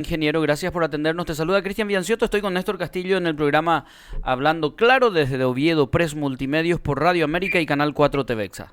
Ingeniero, gracias por atendernos. Te saluda Cristian Viancioto. Estoy con Néstor Castillo en el programa Hablando Claro desde Oviedo, Press Multimedios por Radio América y Canal 4 TVEXA.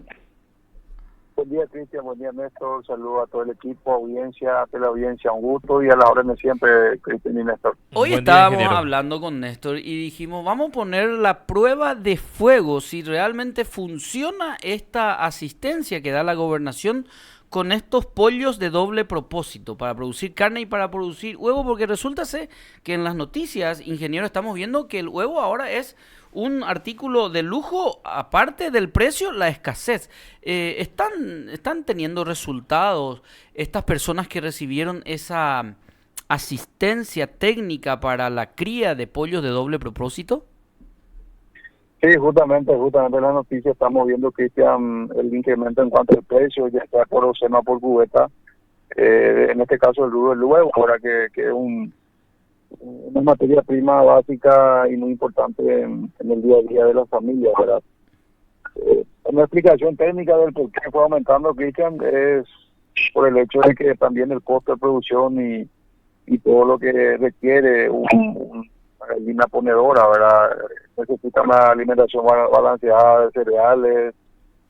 Buen día, Cristian. Buen día, Néstor. Saludo a todo el equipo, audiencia, teleaudiencia. Un gusto y a la orden de siempre, Cristian y Néstor. Hoy Buen día, estábamos ingeniero. hablando con Néstor y dijimos, vamos a poner la prueba de fuego si realmente funciona esta asistencia que da la gobernación con estos pollos de doble propósito, para producir carne y para producir huevo, porque resulta ser que en las noticias, ingeniero, estamos viendo que el huevo ahora es un artículo de lujo, aparte del precio, la escasez. ¿Están teniendo resultados estas personas que recibieron esa asistencia técnica para la cría de pollos de doble propósito? Sí, justamente en la noticia estamos viendo, Cristian, el incremento en cuanto al precio, ya está por docena por cubeta. En este caso el huevo, ahora que es una materia prima básica y muy importante en el día a día de las familias, ¿verdad? Una explicación técnica del por qué fue aumentando, Cristian, es por el hecho de que también el costo de producción y todo lo que requiere una gallina ponedora, ¿verdad? Necesita una alimentación balanceada de cereales,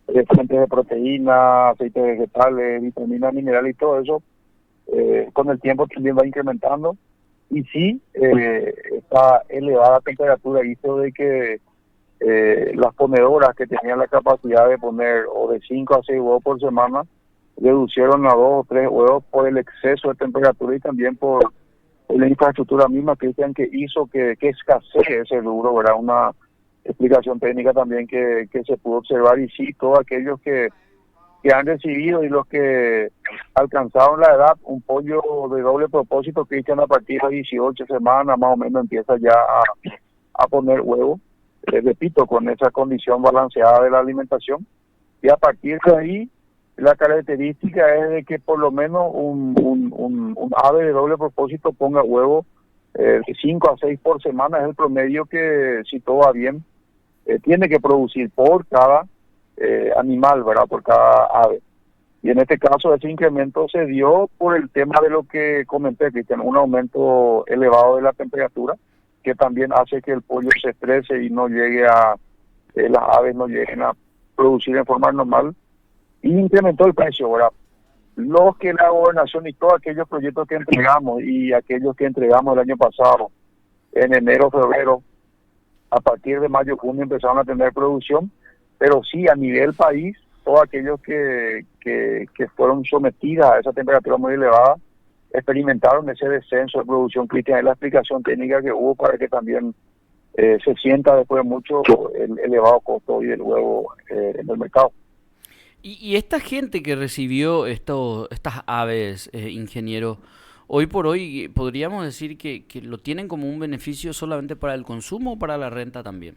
de fuentes de proteína, aceites vegetales, vitaminas, minerales y todo eso. Con el tiempo también va incrementando. Y sí, esta elevada temperatura hizo de que las ponedoras que tenían la capacidad de poner o de 5 a 6 huevos por semana, reducieron a 2 o 3 huevos por el exceso de temperatura y también por la infraestructura misma, Cristian, que hizo que escasee ese rubro, ¿verdad? Una explicación técnica también que se pudo observar. Y sí, todos aquellos que han recibido y los que alcanzaron la edad, un pollo de doble propósito, Cristian, a partir de 18 semanas más o menos empieza ya a poner huevo, repito, con esa condición balanceada de la alimentación. Y a partir de ahí, la característica es de que por lo menos un ave de doble propósito ponga huevo de 5 a 6 por semana, es el promedio que, si todo va bien, tiene que producir por cada animal, ¿verdad? Por cada ave. Y en este caso ese incremento se dio por el tema de lo que comenté, Cristian, un aumento elevado de la temperatura, que también hace que el pollo se estrese y no llegue las aves no lleguen a producir en forma normal. Y incrementó el precio, ¿verdad? Los que la gobernación y todos aquellos proyectos que entregamos y aquellos que entregamos el año pasado, en enero, febrero, a partir de mayo, junio empezaron a tener producción, pero sí a nivel país, todos aquellos que fueron sometidas a esa temperatura muy elevada, experimentaron ese descenso de producción, Cristian. Es la explicación técnica que hubo para que también se sienta después de mucho el elevado costo hoy del huevo en el mercado. Y esta gente que recibió estas aves, ingeniero, hoy por hoy podríamos decir que lo tienen como un beneficio solamente para el consumo o para la renta también.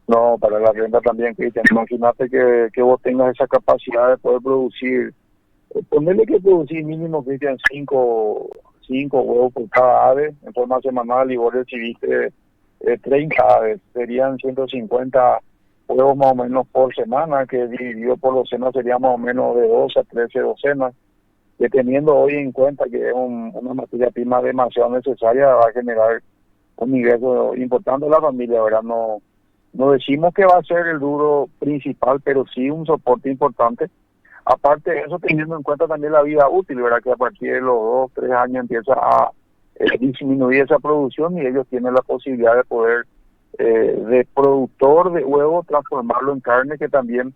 No, para la renta también, Cristian. Imagínate que vos tengas esa capacidad de poder producir, ponerle que producir mínimo, Cristian, cinco huevos por cada ave en forma semanal y vos recibiste 30 aves, serían 150 huevos más o menos por semana, que dividido por docenas sería más o menos de 12 a 13 docenas, que teniendo hoy en cuenta que es una materia prima demasiado necesaria, va a generar un ingreso importante a la familia, ¿verdad? No decimos que va a ser el rubro principal, pero sí un soporte importante. Aparte de eso, teniendo en cuenta también la vida útil, ¿verdad? Que a partir de los 2 o 3 años empieza a disminuir esa producción y ellos tienen la posibilidad de poder, de productor de huevo, transformarlo en carne, que también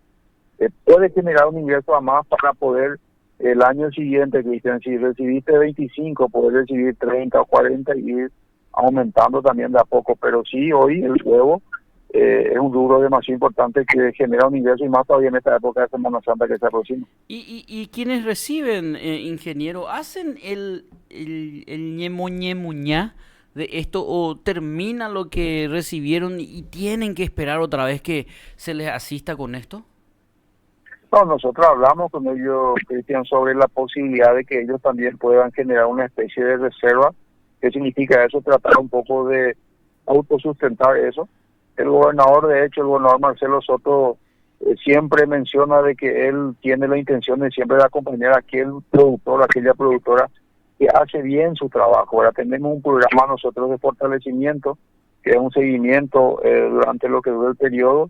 puede generar un ingreso a más para poder el año siguiente, Cristian, si recibiste 25, poder recibir 30 o 40 y ir aumentando también de a poco. Pero sí, hoy el huevo es un rubro demasiado importante que genera un ingreso y más todavía en esta época de Semana Santa que se aproxima. Y quienes reciben, ingeniero, ¿hacen el ñemuñá de esto o termina lo que recibieron y tienen que esperar otra vez que se les asista con esto? No, nosotros hablamos con ellos, Cristian, sobre la posibilidad de que ellos también puedan generar una especie de reserva. ¿Qué significa eso? Tratar un poco de autosustentar eso. El gobernador Marcelo Soto, siempre menciona de que él tiene la intención de siempre de acompañar a aquel productor, aquella productora que hace bien su trabajo. Ahora tenemos un programa nosotros de fortalecimiento, que es un seguimiento durante lo que dura el periodo,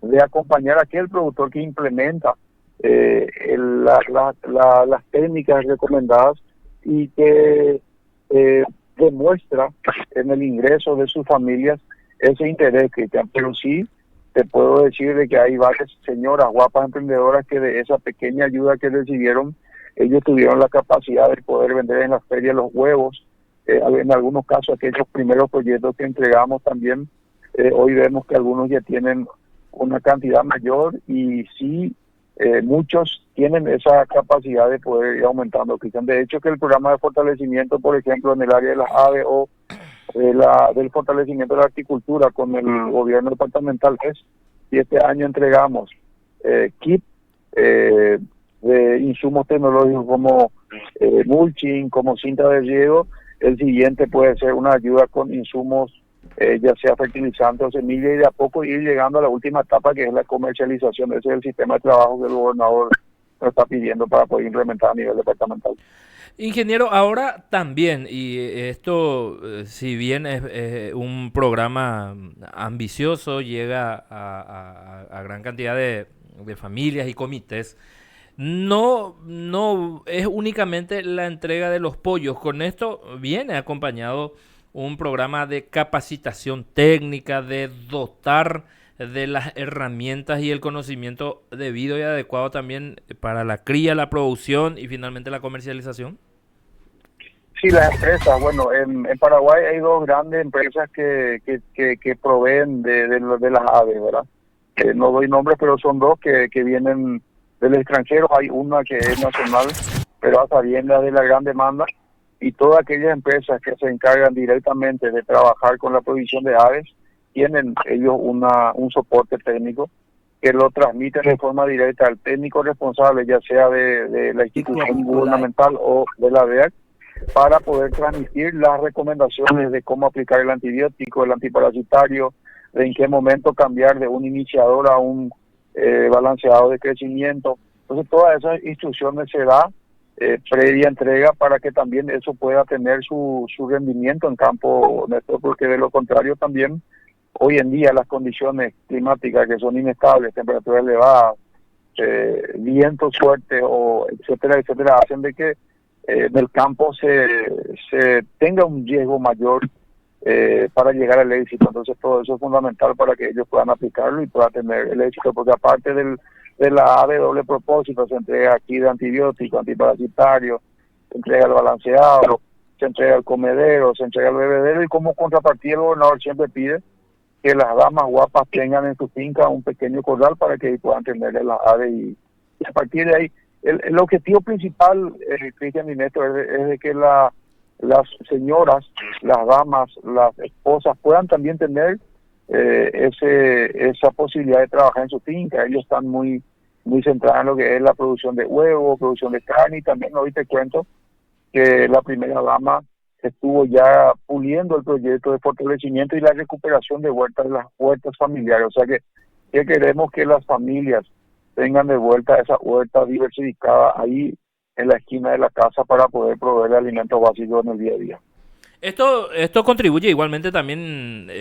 de acompañar a aquel productor que implementa las técnicas recomendadas y que demuestra en el ingreso de sus familias ese interés, Cristian. Pero sí te puedo decir de que hay varias señoras guapas emprendedoras que de esa pequeña ayuda que recibieron, ellos tuvieron la capacidad de poder vender en las ferias los huevos. En algunos casos aquellos primeros proyectos que entregamos también, hoy vemos que algunos ya tienen una cantidad mayor y sí, muchos tienen esa capacidad de poder ir aumentando, Cristian. De hecho, que el programa de fortalecimiento, por ejemplo, en el área de las aves o del fortalecimiento de la agricultura con el gobierno departamental y este año entregamos kit de insumos tecnológicos como mulching, como cinta de riego. El siguiente puede ser una ayuda con insumos ya sea fertilizante o semilla, y de a poco ir llegando a la última etapa, que es la comercialización. Ese es el sistema de trabajo que el gobernador nos está pidiendo para poder implementar a nivel departamental. Ingeniero, ahora también, y esto, si bien es un programa ambicioso, llega a gran cantidad de familias y comités, no es únicamente la entrega de los pollos. Con esto viene acompañado un programa de capacitación técnica, de dotar de las herramientas y el conocimiento debido y adecuado también para la cría, la producción y finalmente la comercialización. Sí, las empresas, bueno, en Paraguay hay dos grandes empresas que proveen de las aves, ¿verdad? No doy nombres, pero son dos que vienen del extranjero. Hay una que es nacional, pero a sabiendas de la gran demanda, y todas aquellas empresas que se encargan directamente de trabajar con la provisión de aves, tienen ellos un soporte técnico que lo transmiten de forma directa al técnico responsable, ya sea de la institución gubernamental o de la DEAC, para poder transmitir las recomendaciones de cómo aplicar el antibiótico, el antiparasitario, de en qué momento cambiar de un iniciador a un balanceado de crecimiento. Entonces todas esas instrucciones se da previa entrega para que también eso pueda tener su rendimiento en campo, Néstor, porque de lo contrario también hoy en día las condiciones climáticas que son inestables, temperaturas elevadas, vientos fuertes, o etcétera, etcétera, hacen de que en el campo se tenga un riesgo mayor para llegar al éxito. Entonces todo eso es fundamental para que ellos puedan aplicarlo y puedan tener el éxito, porque aparte de la ave doble propósito, se entrega aquí de antibiótico, antiparasitario, se entrega el balanceado, se entrega el comedero, se entrega el bebedero, y como contrapartida el gobernador siempre pide que las damas guapas tengan en su finca un pequeño corral para que puedan tener las aves, y a partir de ahí el objetivo principal, Cristian y Néstor, es de que las señoras, las damas, las esposas puedan también tener esa posibilidad de trabajar en su finca. Ellos están muy centrados en lo que es la producción de huevos, producción de carne, y también hoy te cuento que la primera dama estuvo ya puliendo el proyecto de fortalecimiento y la recuperación de las huertas familiares. O sea que queremos que las familias tengan de vuelta esa huerta diversificada ahí en la esquina de la casa para poder proveer alimentos básicos en el día a día. Esto contribuye igualmente también,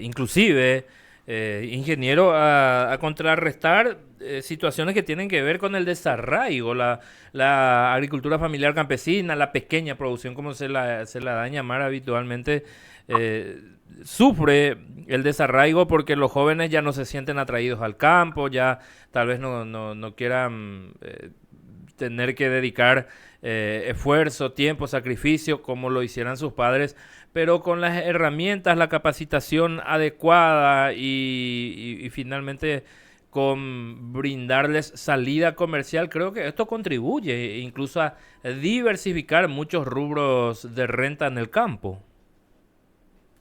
inclusive, ingeniero, a contrarrestar situaciones que tienen que ver con el desarraigo, la agricultura familiar campesina, la pequeña producción, como se la da a llamar habitualmente, sufre el desarraigo porque los jóvenes ya no se sienten atraídos al campo, ya tal vez no quieran tener que dedicar esfuerzo, tiempo, sacrificio como lo hicieran sus padres, pero con las herramientas, la capacitación adecuada y finalmente con brindarles salida comercial, creo que esto contribuye incluso a diversificar muchos rubros de renta en el campo.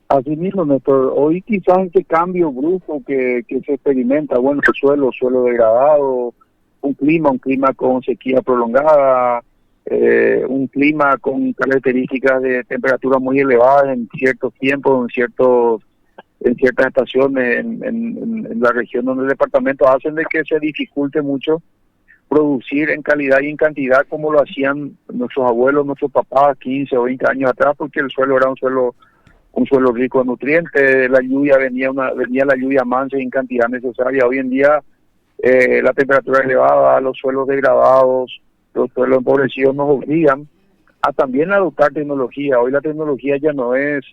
Así mismo, Néstor, hoy quizás este cambio brusco que se experimenta, bueno, el suelo degradado, un clima con sequía prolongada, un clima con características de temperatura muy elevadas en ciertos tiempos, en ciertas estaciones en la región donde el departamento, hacen de que se dificulte mucho producir en calidad y en cantidad como lo hacían nuestros abuelos, nuestros papás 15 o 20 años atrás, porque el suelo era un suelo rico en nutrientes, la lluvia venía la lluvia mansa y en cantidad necesaria. Hoy en día la temperatura elevada, los suelos degradados, los suelos empobrecidos nos obligan a también adoptar tecnología. Hoy la tecnología ya no es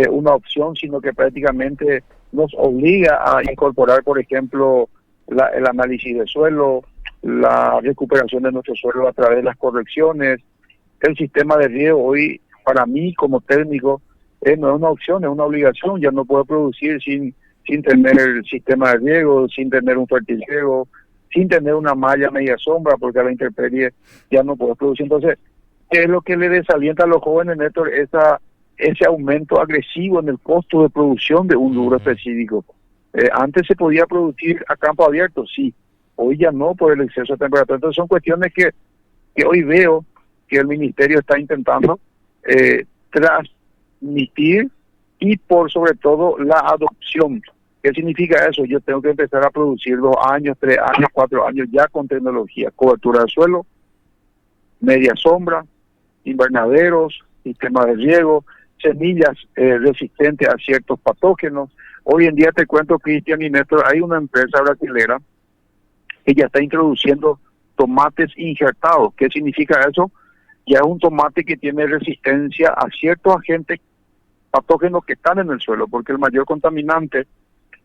una opción, sino que prácticamente nos obliga a incorporar, por ejemplo, el análisis de suelo, la recuperación de nuestro suelo a través de las correcciones. El sistema de riego hoy, para mí como técnico, no es una opción, es una obligación. Ya no puedo producir sin tener el sistema de riego, sin tener un fertilriego, sin tener una malla media sombra, porque a la intemperie ya no puedo producir. Entonces, ¿qué es lo que le desalienta a los jóvenes, Néstor? Ese aumento agresivo en el costo de producción de un rubro específico. Antes se podía producir a campo abierto, sí. Hoy ya no, por el exceso de temperatura. Entonces son cuestiones que hoy veo que el ministerio está intentando transmitir, y por sobre todo la adopción. ¿Qué significa eso? Yo tengo que empezar a producir 2 años, 3 años, 4 años ya con tecnología, cobertura del suelo, media sombra, invernaderos, sistema de riego, semillas resistentes a ciertos patógenos. Hoy en día te cuento, Cristian y Néstor, hay una empresa brasilera que ya está introduciendo tomates injertados. ¿Qué significa eso? Ya es un tomate que tiene resistencia a ciertos agentes patógenos que están en el suelo, porque el mayor contaminante,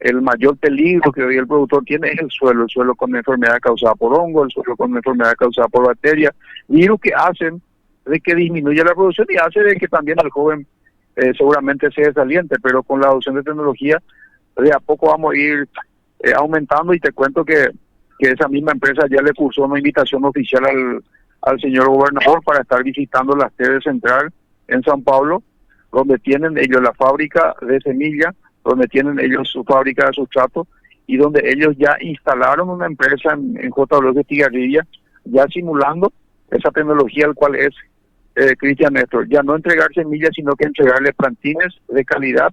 el mayor peligro que hoy el productor tiene es el suelo con enfermedad causada por hongo, el suelo con enfermedad causada por bacterias, virus que hacen de que disminuya la producción y hace de que también el joven seguramente se desaliente, pero con la adopción de tecnología de a poco vamos a ir aumentando. Y te cuento que esa misma empresa ya le cursó una invitación oficial al señor gobernador para estar visitando la sede central en San Pablo, donde tienen ellos la fábrica de semilla, donde tienen ellos su fábrica de sustrato y donde ellos ya instalaron una empresa en JW de Tigarrilla, ya simulando esa tecnología, al cual es Cristian, Néstor, ya no entregar semillas, sino que entregarle plantines de calidad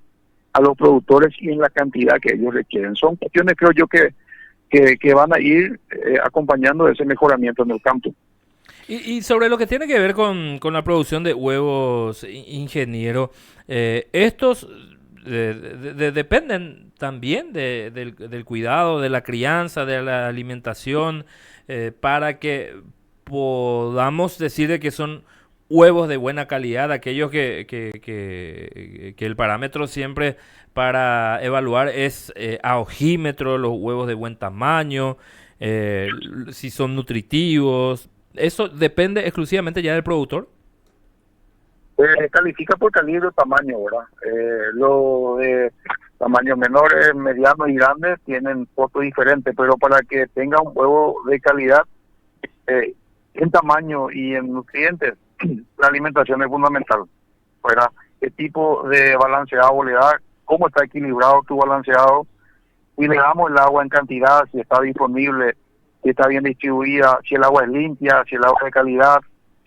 a los productores y en la cantidad que ellos requieren. Son cuestiones, creo yo, que van a ir acompañando ese mejoramiento en el campo. Y sobre lo que tiene que ver con la producción de huevos, ingeniero, estos dependen también del cuidado, de la crianza, de la alimentación, para que podamos decir de que son huevos de buena calidad, aquellos que el parámetro siempre para evaluar es a ojímetro, los huevos de buen tamaño, si son nutritivos. ¿Eso depende exclusivamente ya del productor? Califica por calibre o tamaño, ¿verdad? Lo de tamaños menores, medianos y grandes tienen costos diferentes, pero para que tenga un huevo de calidad en tamaño y en nutrientes, la alimentación es fundamental, ¿verdad? ¿Qué tipo de balanceado le da? ¿Cómo está equilibrado tu balanceado? Y le damos el agua en cantidad, si está disponible, si está bien distribuida, si el agua es limpia, si el agua es de calidad,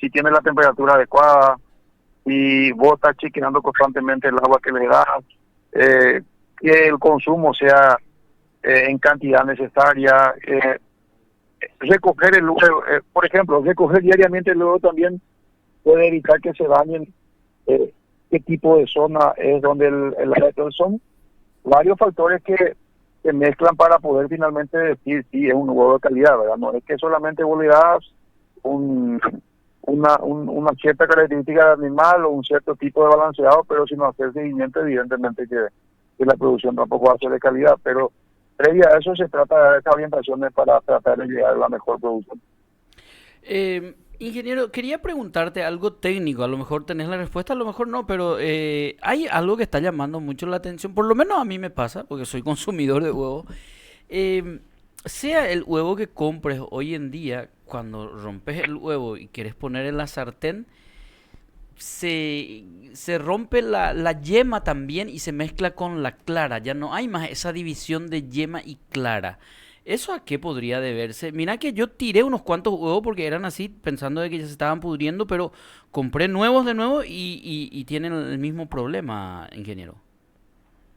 si tiene la temperatura adecuada, y vos estás chequeando constantemente el agua que le das, que el consumo sea en cantidad necesaria, recoger el huevo, por ejemplo, recoger diariamente el huevo también puede evitar que se dañen. Qué tipo de zona es donde el son varios factores que se mezclan para poder finalmente decir si es un huevo de calidad, ¿verdad? No es que solamente vos le das una cierta característica de animal o un cierto tipo de balanceado, pero si no hacer seguimiento, evidentemente que la producción tampoco va a ser de calidad, pero previa a eso se trata de dar estas orientaciones para tratar de llegar a la mejor producción. Ingeniero, quería preguntarte algo técnico, a lo mejor tenés la respuesta, a lo mejor no, pero hay algo que está llamando mucho la atención, por lo menos a mí me pasa, porque soy consumidor de huevo. Sea el huevo que compres hoy en día, cuando rompes el huevo y quieres poner en la sartén, se rompe la yema también y se mezcla con la clara, ya no hay más esa división de yema y clara. ¿Eso a qué podría deberse? Mira que yo tiré unos cuantos huevos porque eran así, pensando de que ya se estaban pudriendo, pero compré nuevos de nuevo y tienen el mismo problema, ingeniero.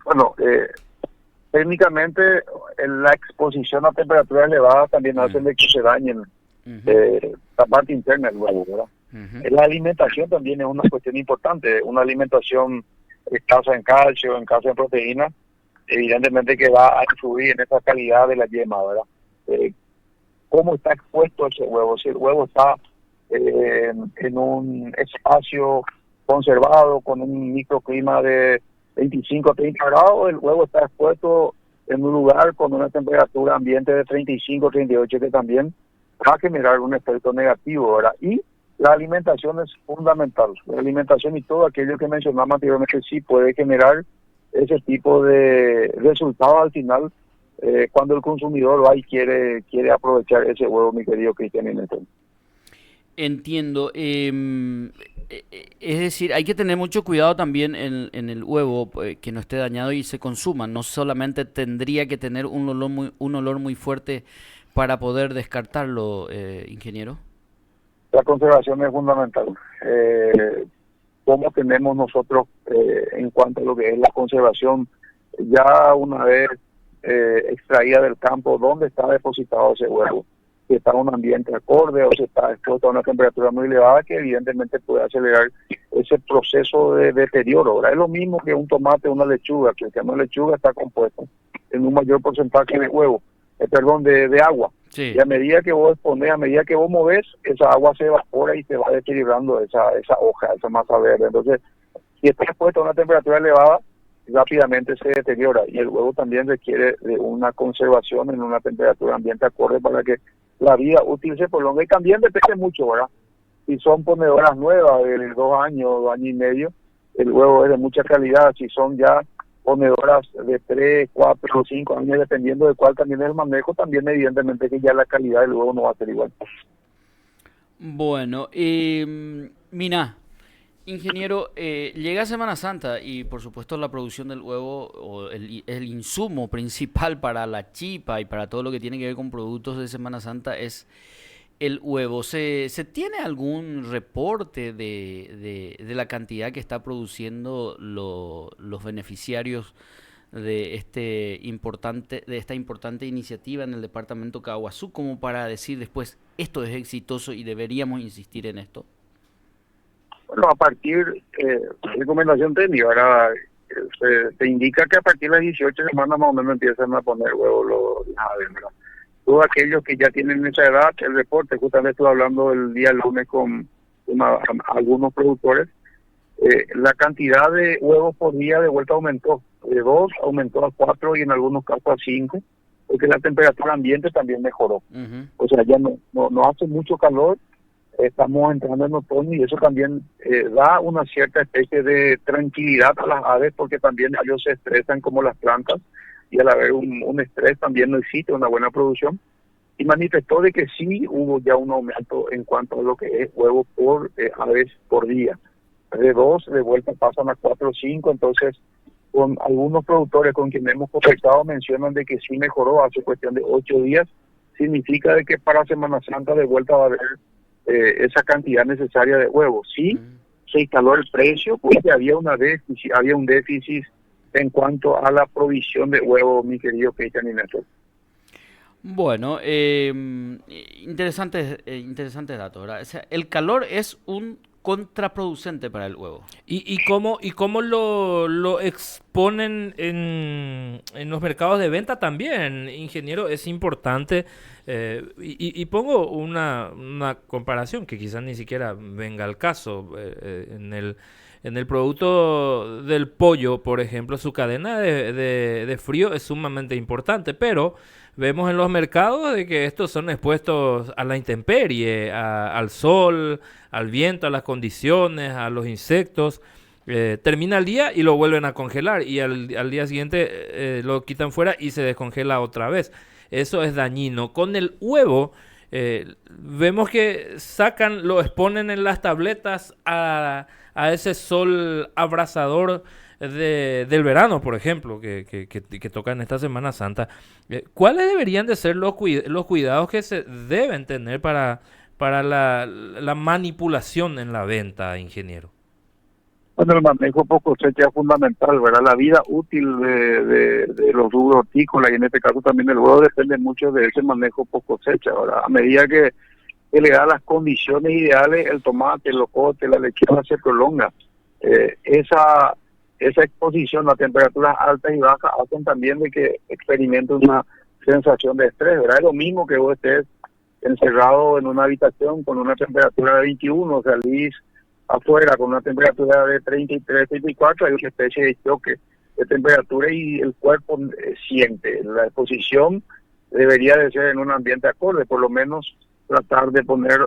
Bueno, técnicamente la exposición a temperaturas elevadas también hace de que se dañen la parte interna del huevo, ¿verdad? La alimentación también es una cuestión importante, una alimentación escasa en calcio, escasa en proteína, evidentemente que va a influir en esa calidad de la yema, ¿verdad? ¿Cómo está expuesto ese huevo? Si el huevo está en un espacio conservado con un microclima de 25 a 30 grados, el huevo está expuesto en un lugar con una temperatura ambiente de 35 a 38, que también va a generar un efecto negativo, ¿verdad? Y la alimentación es fundamental. La alimentación y todo aquello que mencionamos anteriormente sí puede generar ese tipo de resultado al final cuando el consumidor va y quiere aprovechar ese huevo, mi querido Cristian y Néstor. Entiendo. Es decir, hay que tener mucho cuidado también en el huevo que no esté dañado y se consuma. No solamente tendría que tener un olor muy fuerte para poder descartarlo, ingeniero. La conservación es fundamental. ¿Cómo tenemos nosotros en cuanto a lo que es la conservación? Ya una vez extraída del campo, ¿dónde está depositado ese huevo? Si está en un ambiente acorde o si está expuesto a una temperatura muy elevada, que evidentemente puede acelerar ese proceso de deterioro, ¿verdad? Es lo mismo que un tomate o una lechuga, que una lechuga está compuesta en un mayor porcentaje de huevo, de agua. Sí. Y a medida que vos exponés, a medida que vos movés, esa agua se evapora y se va deteriorando esa hoja, esa masa verde. Entonces, si está expuesto a una temperatura elevada, rápidamente se deteriora, y el huevo también requiere de una conservación en una temperatura ambiente acorde para que la vida útil se prolongue. Y también depende mucho, ¿verdad? Si son ponedoras nuevas de 2 años, 2 años y medio, el huevo es de mucha calidad. Si son ya ponedoras de 3, 4 o 5 años, dependiendo de cuál también es el manejo, también evidentemente que ya la calidad del huevo no va a ser igual. Bueno, Mina, ingeniero, llega Semana Santa y por supuesto la producción del huevo o el insumo principal para la chipa y para todo lo que tiene que ver con productos de Semana Santa es el huevo. ¿Se tiene algún reporte de la cantidad que está produciendo los beneficiarios de esta importante iniciativa en el departamento Caaguazú, como para decir después esto es exitoso y deberíamos insistir en esto? Bueno, a partir de recomendación técnica, ahora se indica que a partir de las 18 semanas más o menos empiezan a poner huevos las aves, ¿verdad? Todos aquellos que ya tienen esa edad, el reporte, justamente estuve hablando el día lunes con algunos productores, la cantidad de huevos por día de vuelta aumentó, de 2 aumentó a 4 y en algunos casos a 5, porque la temperatura ambiente también mejoró. Uh-huh. O sea, ya no hace mucho calor, estamos entrando en otoño y eso también da una cierta especie de tranquilidad a las aves, porque también ellos se estresan como las plantas, y al haber un estrés también no existe una buena producción, y manifestó de que sí hubo ya un aumento en cuanto a lo que es huevos por aves por día. De 2 de vuelta pasan a 4 o 5, entonces con algunos productores con quienes hemos conversado mencionan de que sí mejoró hace cuestión de 8 días, significa de que para Semana Santa de vuelta va a haber esa cantidad necesaria de huevos. Sí, se instaló el precio porque había un déficit en cuanto a la provisión de huevos, mi querido Cristian y Néstor. Bueno, interesantes datos, ¿verdad? O sea, el calor es un contraproducente para el huevo. ¿Y cómo lo exponen en los mercados de venta también, ingeniero? Es importante. Y pongo una comparación que quizás ni siquiera venga al caso. En el producto del pollo, por ejemplo, su cadena de frío es sumamente importante, pero vemos en los mercados de que estos son expuestos a la intemperie, al sol, al viento, a las condiciones, a los insectos. Termina el día y lo vuelven a congelar, y al día siguiente lo quitan fuera y se descongela otra vez. Eso es dañino. Con el huevo vemos que lo exponen en las tabletas a ese sol abrasador del verano, por ejemplo, que toca en esta Semana Santa. ¿Cuáles deberían de ser los cuidados que se deben tener para la manipulación en la venta, ingeniero? Bueno, el manejo post cosecha es fundamental, ¿verdad? La vida útil de los rubros hortícolas, y en este caso también el huevo, depende mucho de ese manejo post cosecha, ¿verdad? A medida que que le da las condiciones ideales, el tomate, el locote, la lechuga se prolonga. Esa exposición a temperaturas altas y bajas hacen también de que experimenten una sensación de estrés, ¿verdad? Es lo mismo que vos estés encerrado en una habitación con una temperatura de 21, salís afuera con una temperatura de 33, 34, hay una especie de choque de temperatura y el cuerpo siente. La exposición debería de ser en un ambiente acorde, por lo menos tratar de poner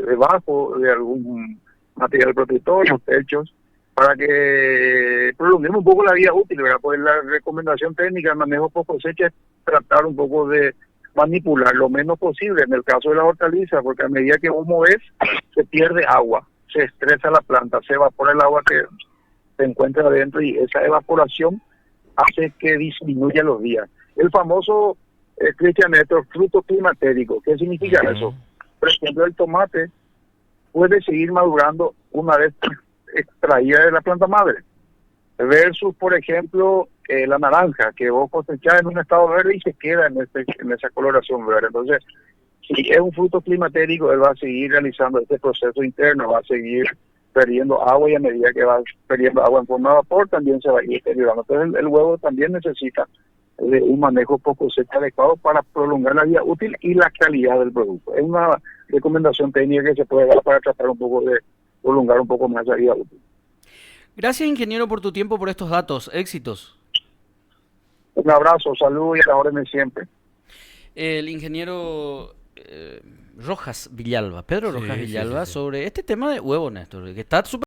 debajo de algún material protector, los techos, para que prolonguemos un poco la vida útil, ¿verdad? Pues la recomendación técnica del manejo post cosecha es tratar un poco de manipular lo menos posible en el caso de la hortaliza, porque a medida que vos movés, se pierde agua, se estresa la planta, se evapora el agua que se encuentra adentro y esa evaporación hace que disminuya los días. El famoso, Cristian, Néstor, fruto climatérico. ¿Qué significa eso? Por ejemplo, el tomate puede seguir madurando una vez extraída de la planta madre, versus, por ejemplo, la naranja, que vos cosechás en un estado verde y se queda en esa coloración verde. Entonces, si es un fruto climatérico, él va a seguir realizando este proceso interno, va a seguir perdiendo agua y a medida que va perdiendo agua en forma de vapor, también se va a ir deteriorando. Entonces, el huevo también necesita de un manejo post cosecha adecuado para prolongar la vida útil y la calidad del producto. Es una recomendación técnica que se puede dar para tratar un poco de prolongar un poco más la vida útil. Gracias, ingeniero, por tu tiempo, por estos datos. Éxitos. Un abrazo, salud y a la orden siempre. El ingeniero Rojas Villalba, Pedro Rojas Villalba, sobre este tema de huevo, Néstor, que está súper